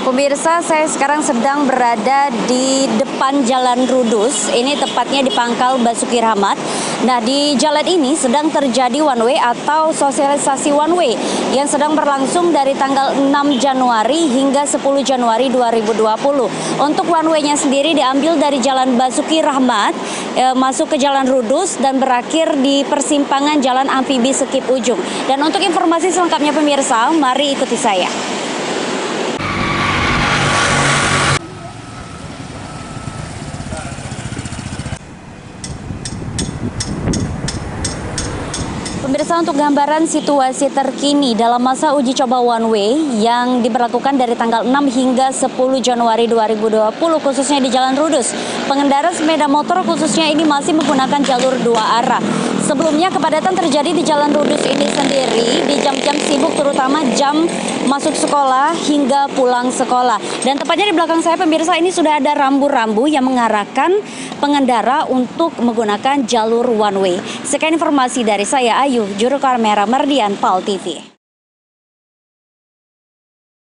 Pemirsa, saya sekarang sedang berada di depan Jalan Rudus. Ini tepatnya di Pangkal Basuki Rahmat. Nah, di jalan ini sedang terjadi one way atau sosialisasi one way yang sedang berlangsung dari tanggal 6 Januari hingga 10 Januari 2020. Untuk one way-nya sendiri diambil dari Jalan Basuki Rahmat, masuk ke Jalan Rudus dan berakhir di persimpangan Jalan Amfibi Sekip Ujung. Dan untuk informasi selengkapnya pemirsa, mari ikuti saya. Pemirsa, untuk gambaran situasi terkini dalam masa uji coba one way yang diberlakukan dari tanggal 6 hingga 10 Januari 2020 khususnya di Jalan Rudus. Pengendara sepeda motor khususnya ini masih menggunakan jalur dua arah. Sebelumnya kepadatan terjadi di Jalan Rudus ini sendiri di jam-jam sibuk, terutama jam masuk sekolah hingga pulang sekolah. Dan tepatnya di belakang saya pemirsa, ini sudah ada rambu-rambu yang mengarahkan pengendara untuk menggunakan jalur one way. Sekian informasi dari saya Ayu, juru kamera Merdian PAL TV.